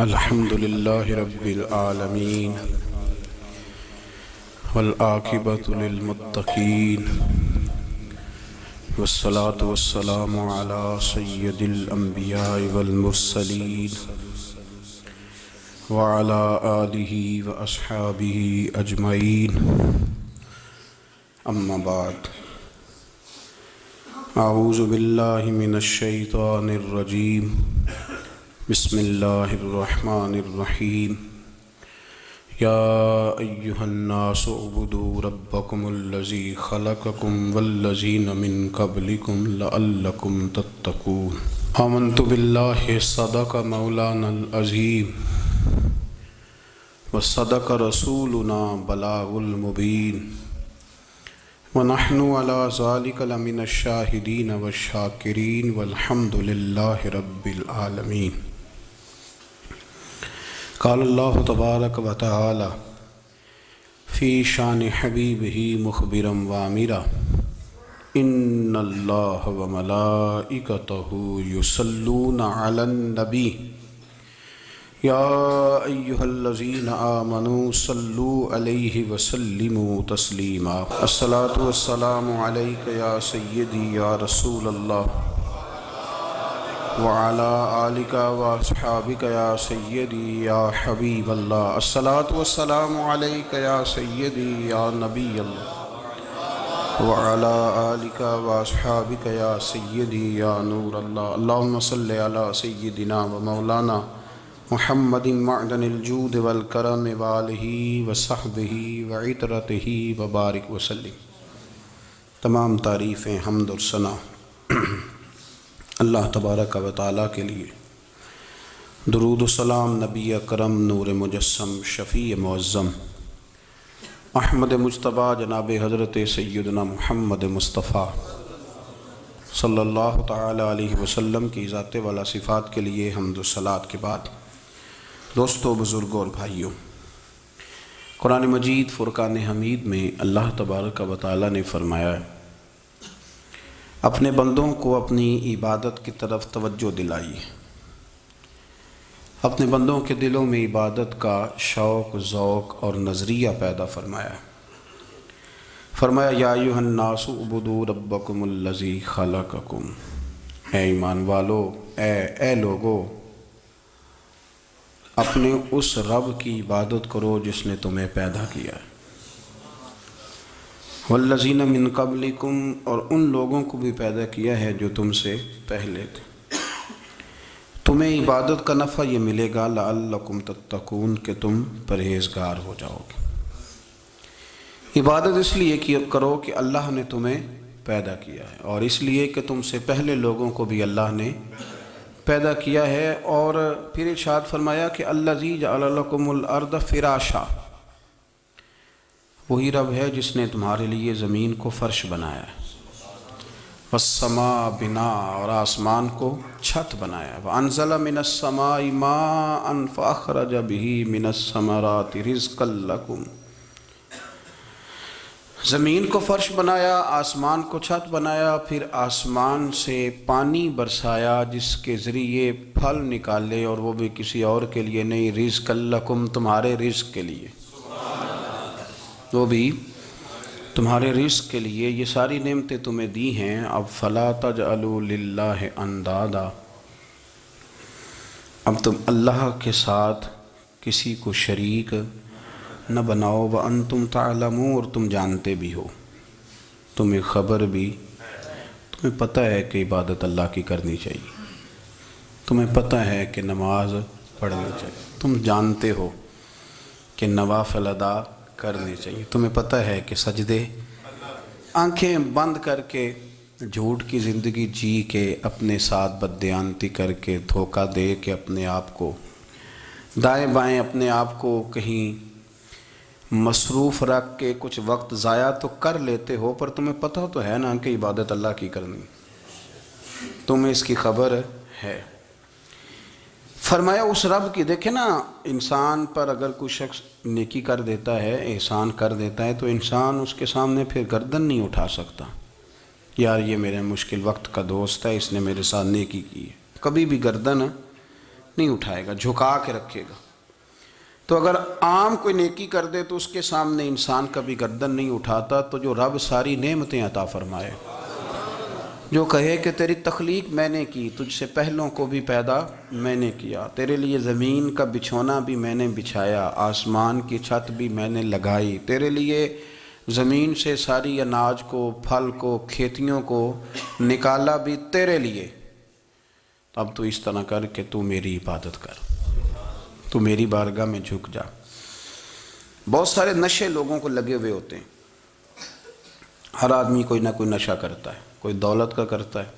الحمد لله رب العالمين والعاقبة للمتقين والصلاة والسلام على سيد الأنبياء والمرسلين وعلى آله وأصحابه أجمعين. أما بعد، أعوذ بالله من الشيطان الرجيم. بسم اللہ الرحمن الرحیم. یا ایہا الناس اعبدوا ربکم الذی خلقکم والذین من قبلکم لعلکم تتقون. آمنت باللہ صدق مولانا العظیم وصدق رسولنا بلاغ المبین ونحن على ذلك لمن الشاہدین والشاکرین والحمد للہ رب العالمین. قال اللہ تبارک و تعالی فی شان حبیبہ مخبرا وامرا ان اللہ وملائکتہ یصلون علی النبی یا ایہا الذین آمنوا صلوا علیہ وسلموا تسلیما. الصلاة والسلام علیک یا سیدی یا رسول اللہ وعلى آلك وأصحابك يا سيدي يا حبيب الله. الصلاة والسلام عليك يا سيدي يا نبي الله وعلى آلك وأصحابك يا سيدي يا نور الله. اللهم صل على سيدنا ومولانا محمد معدن الجود والكرم وآله وصحبه وعطرته وبارك وسلم. تمام تعریفیں حمد اور ثنا اللہ تبارک و تعالیٰ کے لیے. درود و سلام نبی اکرم نور مجسم شفیع معظم احمد مجتبیٰ جناب حضرت سیدنا محمد مصطفیٰ صلی اللہ تعالیٰ علیہ وسلم کی ذات والا صفات کے لیے حمد و صلات کے بعد، دوستو، بزرگوں اور بھائیوں، قرآن مجید فرقان حمید میں اللہ تبارک و تعالیٰ نے فرمایا ہے اپنے بندوں کو اپنی عبادت کی طرف توجہ دلائیے. اپنے بندوں کے دلوں میں عبادت کا شوق، ذوق اور نظریہ پیدا فرمایا. فرمایا یا ایھا الناس اعبدوا ربکم الذی خلقکم. اے ایمان والو، اے لوگو، اپنے اس رب کی عبادت کرو جس نے تمہیں پیدا کیا ہے. والذین من قبلکم، اور ان لوگوں کو بھی پیدا کیا ہے جو تم سے پہلے تھے. تمہیں عبادت کا نفع یہ ملے گا لعلکم تتقون، کہ تم پرہیزگار ہو جاؤ گے. عبادت اس لیے کرو کہ اللہ نے تمہیں پیدا کیا ہے، اور اس لیے کہ تم سے پہلے لوگوں کو بھی اللہ نے پیدا کیا ہے. اور پھر ارشاد فرمایا کہ الذی جعل لکم الارض فراشا، وہی رب ہے جس نے تمہارے لیے زمین کو فرش بنایا ہے. والسماء بناء، اور آسمان کو چھت بنایا. وانزل من السماء ماء فاخرج به من الثمرات رزقا لکم. زمین کو فرش بنایا، آسمان کو چھت بنایا، پھر آسمان سے پانی برسایا جس کے ذریعے پھل نکالے، اور وہ بھی کسی اور کے لیے نہیں، رزقا لکم، تمہارے رزق کے لیے، وہ بھی تمہارے رزق کے لیے. یہ ساری نعمتیں تمہیں دی ہیں. اب فلا تجعلوا للہ اندادا، اب تم اللہ کے ساتھ کسی کو شریک نہ بناؤ. وانتم تعلمون، اور تم جانتے بھی ہو، تمہیں خبر بھی، تمہیں پتہ ہے کہ عبادت اللہ کی کرنی چاہیے، تمہیں پتہ ہے کہ نماز پڑھنی چاہیے، تم جانتے ہو کہ نوافل ادا کرنی چاہیے، تمہیں پتہ ہے کہ سجدے آنکھیں بند کر کے جھوٹ کی زندگی جی کے، اپنے ساتھ بددیانتی کر کے، دھوکہ دے کے، اپنے آپ کو دائیں بائیں، اپنے آپ کو کہیں مصروف رکھ کے کچھ وقت ضائع تو کر لیتے ہو، پر تمہیں پتہ تو ہے نا کہ عبادت اللہ کی کرنی، تمہیں اس کی خبر ہے. فرمایا اس رب کی. دیکھیں نا، انسان پر اگر کوئی شخص نیکی کر دیتا ہے، احسان کر دیتا ہے، تو انسان اس کے سامنے پھر گردن نہیں اٹھا سکتا. یار یہ میرے مشکل وقت کا دوست ہے، اس نے میرے ساتھ نیکی کی ہے. کبھی بھی گردن نہیں اٹھائے گا، جھکا کے رکھے گا۔ تو اگر عام کوئی نیکی کر دے تو اس کے سامنے انسان کبھی گردن نہیں اٹھاتا، تو جو رب ساری نعمتیں عطا فرمائے، جو کہے کہ تیری تخلیق میں نے کی، تجھ سے پہلوں کو بھی پیدا میں نے کیا، تیرے لیے زمین کا بچھونا بھی میں نے بچھایا، آسمان کی چھت بھی میں نے لگائی، تیرے لیے زمین سے ساری اناج کو، پھل کو، کھیتیوں کو نکالا بھی تیرے لیے، اب تو اس طرح کر کہ تو میری عبادت کر، تو میری بارگاہ میں جھک جا۔ بہت سارے نشے لوگوں کو لگے ہوئے ہوتے ہیں، ہر آدمی کوئی نہ کوئی نشہ کرتا ہے، کوئی دولت کا کرتا ہے،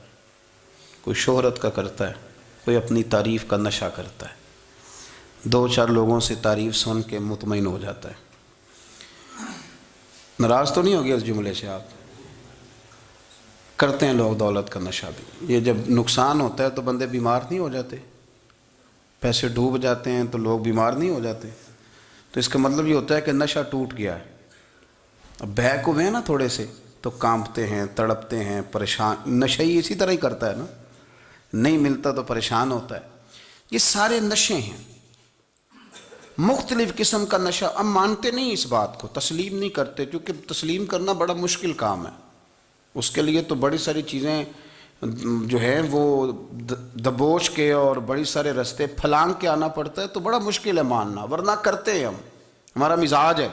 کوئی شہرت کا کرتا ہے، کوئی اپنی تعریف کا نشہ کرتا ہے، دو چار لوگوں سے تعریف سن کے مطمئن ہو جاتا ہے۔ ناراض تو نہیں ہو گیا اس جملے سے؟ آپ کرتے ہیں لوگ دولت کا نشہ بھی، یہ جب نقصان ہوتا ہے تو بندے بیمار نہیں ہو جاتے؟ پیسے ڈوب جاتے ہیں تو لوگ بیمار نہیں ہو جاتے؟ تو اس کا مطلب یہ ہوتا ہے کہ نشہ ٹوٹ گیا ہے۔ اب بہک ہوئے ہیں نا تھوڑے سے تو کانپتے ہیں، تڑپتے ہیں، پریشان۔ نشہ ہی اسی طرح ہی کرتا ہے نا، نہیں ملتا تو پریشان ہوتا ہے۔ یہ سارے نشے ہیں، مختلف قسم کا نشہ۔ ہم مانتے نہیں اس بات کو، تسلیم نہیں کرتے، کیونکہ تسلیم کرنا بڑا مشکل کام ہے۔ اس کے لیے تو بڑی ساری چیزیں جو ہیں وہ دبوچ کے اور بڑی سارے رستے پھلانگ کے آنا پڑتا ہے، تو بڑا مشکل ہے ماننا، ورنہ کرتے ہیں ہم، ہمارا مزاج ہے۔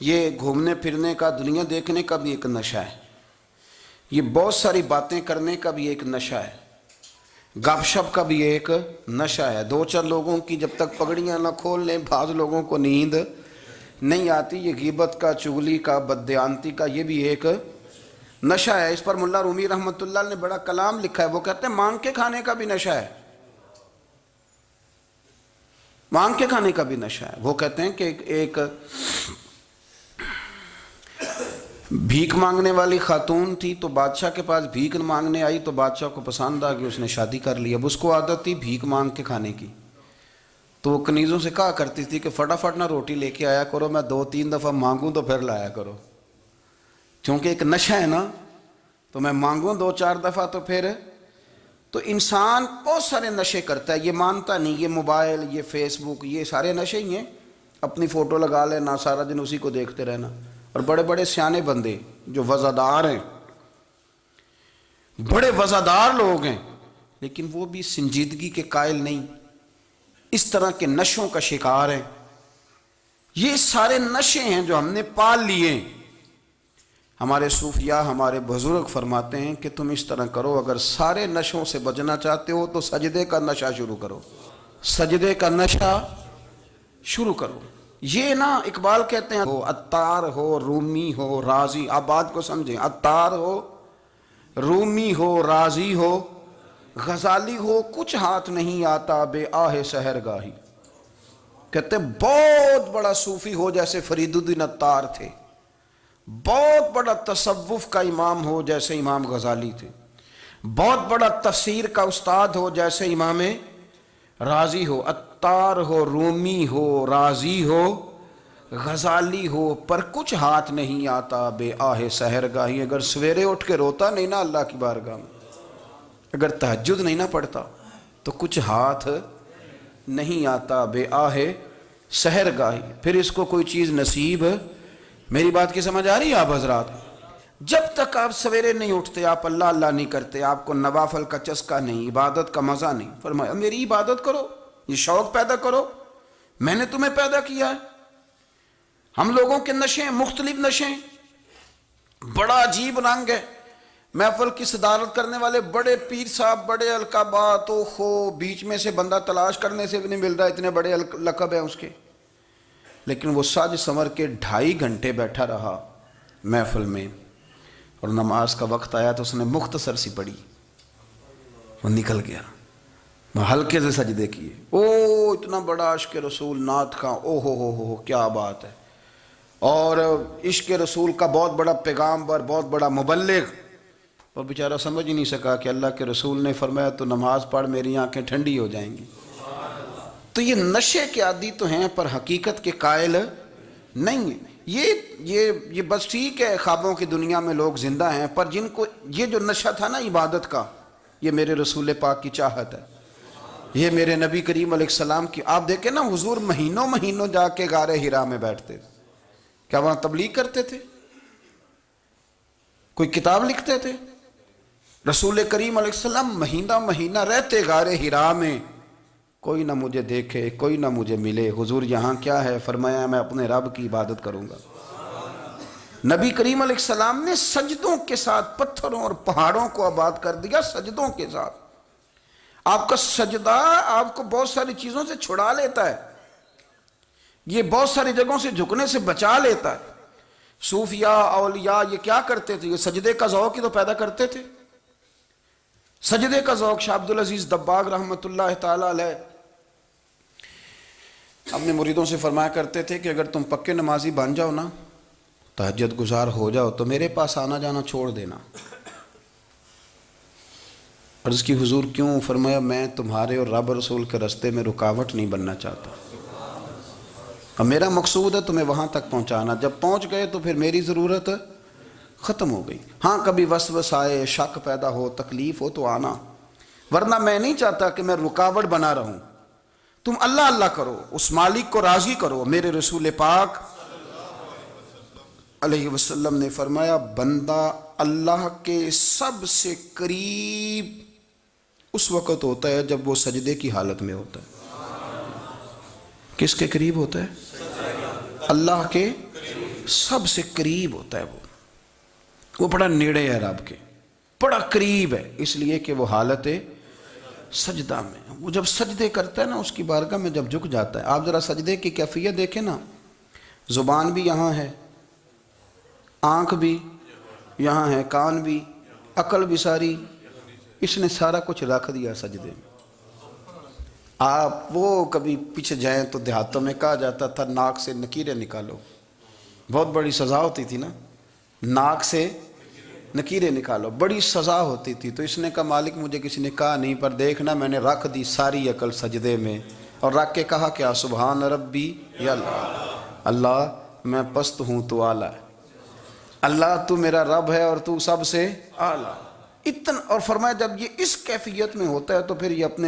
یہ گھومنے پھرنے کا، دنیا دیکھنے کا بھی ایک نشہ ہے، یہ بہت ساری باتیں کرنے کا بھی ایک نشہ ہے، گپ شپ کا بھی ایک نشہ ہے۔ دو چار لوگوں کی جب تک پگڑیاں نہ کھول لیں، بعض لوگوں کو نیند نہیں آتی۔ یہ غیبت کا، چغلی کا، بددیانتی کا، یہ بھی ایک نشہ ہے۔ اس پر ملا رومی رحمۃ اللہ نے بڑا کلام لکھا ہے، وہ کہتے ہیں مانگ کے کھانے کا بھی نشہ ہے، مانگ کے کھانے کا بھی نشہ ہے۔ وہ کہتے ہیں کہ ایک بھیک مانگنے والی خاتون تھی، تو بادشاہ کے پاس بھیک مانگنے آئی، تو بادشاہ کو پسند آ گئی، اس نے شادی کر لی۔ اب اس کو عادت تھی بھیک مانگ کے کھانے کی، تو وہ کنیزوں سے کہا کرتی تھی کہ فٹافٹ نہ روٹی لے کے آیا کرو، میں 2-3 دفعہ مانگوں تو پھر لایا کرو، چونکہ ایک نشہ ہے نا، تو میں مانگوں 2-4 دفعہ تو پھر۔ تو انسان بہت سارے نشے کرتا ہے، یہ مانتا نہیں۔ یہ موبائل، یہ فیس بک، یہ سارے نشے ہی ہیں۔ اپنی فوٹو لگا لینا، سارا دن اسی کو دیکھتے رہنا۔ اور بڑے بڑے سیانے بندے جو وزادار ہیں، بڑے وزادار لوگ ہیں، لیکن وہ بھی سنجیدگی کے قائل نہیں، اس طرح کے نشوں کا شکار ہیں۔ یہ سارے نشے ہیں جو ہم نے پال لیے۔ ہمارے صوفیاء، ہمارے بزرگ فرماتے ہیں کہ تم اس طرح کرو، اگر سارے نشوں سے بچنا چاہتے ہو تو سجدے کا نشہ شروع کرو، سجدے کا نشہ شروع کرو۔ یہ نا اقبال کہتے ہیں، ہو عطار ہو، رومی ہو، رازی، آپ بات کو سمجھیں، عطار ہو، رومی ہو، رازی ہو، غزالی ہو، کچھ ہاتھ نہیں آتا بے آہ سحر گاہی۔ کہتے ہیں بہت بڑا صوفی ہو جیسے فرید الدین عطار تھے، بہت بڑا تصوف کا امام ہو جیسے امام غزالی تھے، بہت بڑا تفسیر کا استاد ہو جیسے امام رازی ہو، عطار ہو، رومی ہو، رازی ہو، غزالی ہو، پر کچھ ہاتھ نہیں آتا بے آہ سحر گاہی۔ اگر سویرے اٹھ کے روتا نہیں نا اللہ کی بارگاہ میں، اگر تہجد نہیں نہ پڑھتا، تو کچھ ہاتھ نہیں آتا بے آہ سحر گاہی۔ پھر اس کو کوئی چیز نصیب، میری بات کی سمجھ آ رہی ہے آپ حضرات؟ جب تک آپ سویرے نہیں اٹھتے، آپ اللہ اللہ نہیں کرتے، آپ کو نوافل کا چسکا نہیں، عبادت کا مزہ نہیں، فرمایا میری عبادت کرو، یہ شوق پیدا کرو، میں نے تمہیں پیدا کیا ہے۔ ہم لوگوں کے نشے، مختلف نشے، بڑا عجیب رنگ ہے۔ محفل کی صدارت کرنے والے بڑے پیر صاحب، بڑے القابات، بیچ میں سے بندہ تلاش کرنے سے بھی نہیں مل رہا، اتنے بڑے لقب ہیں اس کے، لیکن وہ سج سنور کے 2.5 گھنٹے بیٹھا رہا محفل میں، اور نماز کا وقت آیا تو اس نے مختصر سی پڑھی، وہ نکل گیا، ہلکے سے سجدے کیے۔ اتنا بڑا عشق رسول، نعت خواں، ہو کیا بات ہے، اور عشق رسول کا بہت بڑا پیغامبر، بہت بڑا مبلغ، اور بیچارہ سمجھ ہی نہیں سکا کہ اللہ کے رسول نے فرمایا تو نماز پڑھ میری آنکھیں ٹھنڈی ہو جائیں گی۔ تو یہ نشے کے عادی تو ہیں پر حقیقت کے قائل نہیں ہیں۔ یہ بس ٹھیک ہے، خوابوں کی دنیا میں لوگ زندہ ہیں، پر جن کو یہ جو نشہ تھا نا عبادت کا، یہ میرے رسول پاک کی چاہت ہے، یہ میرے نبی کریم علیہ السلام کی، آپ دیکھیں نا حضور مہینوں مہینوں جا کے غار حرا میں بیٹھتے تھے. کیا وہاں تبلیغ کرتے تھے؟ کوئی کتاب لکھتے تھے؟ رسول کریم علیہ السلام مہینہ مہینہ رہتے غار حرا میں. کوئی نہ مجھے دیکھے، کوئی نہ مجھے ملے. حضور یہاں کیا ہے؟ فرمایا میں اپنے رب کی عبادت کروں گا. نبی کریم علیہ السلام نے سجدوں کے ساتھ پتھروں اور پہاڑوں کو آباد کر دیا، سجدوں کے ساتھ. آپ کا سجدہ آپ کو بہت ساری چیزوں سے چھڑا لیتا ہے، یہ بہت ساری جگہوں سے جھکنے سے بچا لیتا ہے. صوفیاء اولیاء یہ کیا کرتے تھے؟ یہ سجدے کا ذوق ہی تو پیدا کرتے تھے. سجدے کا ذوق. شاہ عبدالعزیز دباغ رحمۃ اللہ تعالی علیہ اپنے مریدوں سے فرمایا کرتے تھے کہ اگر تم پکے نمازی بن جاؤ نا، تہجد گزار ہو جاؤ، تو میرے پاس آنا جانا چھوڑ دینا. عرض کی حضور کیوں؟ فرمایا میں تمہارے اور رب رسول کے رستے میں رکاوٹ نہیں بننا چاہتا، اور میرا مقصود ہے تمہیں وہاں تک پہنچانا. جب پہنچ گئے تو پھر میری ضرورت ختم ہو گئی. ہاں کبھی وسوس آئے، شک پیدا ہو، تکلیف ہو تو آنا، ورنہ میں نہیں چاہتا کہ میں رکاوٹ بنا رہوں. تم اللہ اللہ کرو، اس مالک کو راضی کرو. میرے رسول پاک علیہ وسلم نے فرمایا بندہ اللہ کے سب سے قریب اس وقت ہوتا ہے جب وہ سجدے کی حالت میں ہوتا ہے. کس کے قریب ہوتا ہے؟ اللہ کے سب سے قریب ہوتا ہے. وہ بڑا نیڑے ہے رب کے، بڑا قریب ہے، اس لیے کہ وہ حالت سجدہ میں. وہ جب سجدے کرتا ہے نا، اس کی بارگاہ میں جب جھک جاتا ہے. آپ ذرا سجدے کی کیفیت دیکھیں نا. زبان بھی یہاں ہے، آنکھ بھی یہاں ہے، کان بھی، عقل بھی ساری، اس نے سارا کچھ رکھ دیا سجدے میں. آپ وہ کبھی پیچھے جائیں تو دیہاتوں میں کہا جاتا تھا ناک سے نکیریں نکالو. بہت بڑی سزا ہوتی تھی نا، ناک سے نکیریں نکالو، بڑی سزا ہوتی تھی. تو اس نے کہا مالک مجھے کسی نے کہا نہیں، پر دیکھنا میں نے رکھ دی ساری عقل سجدے میں، اور رکھ کے کہا کیا؟ سبحان ربی یا اللہ، اللہ میں پست ہوں تو اعلیٰ ہے، اللہ تو میرا رب ہے اور تو سب سے اعلیٰ. اتنا. اور فرمایا جب یہ اس کیفیت میں ہوتا ہے تو پھر یہ اپنے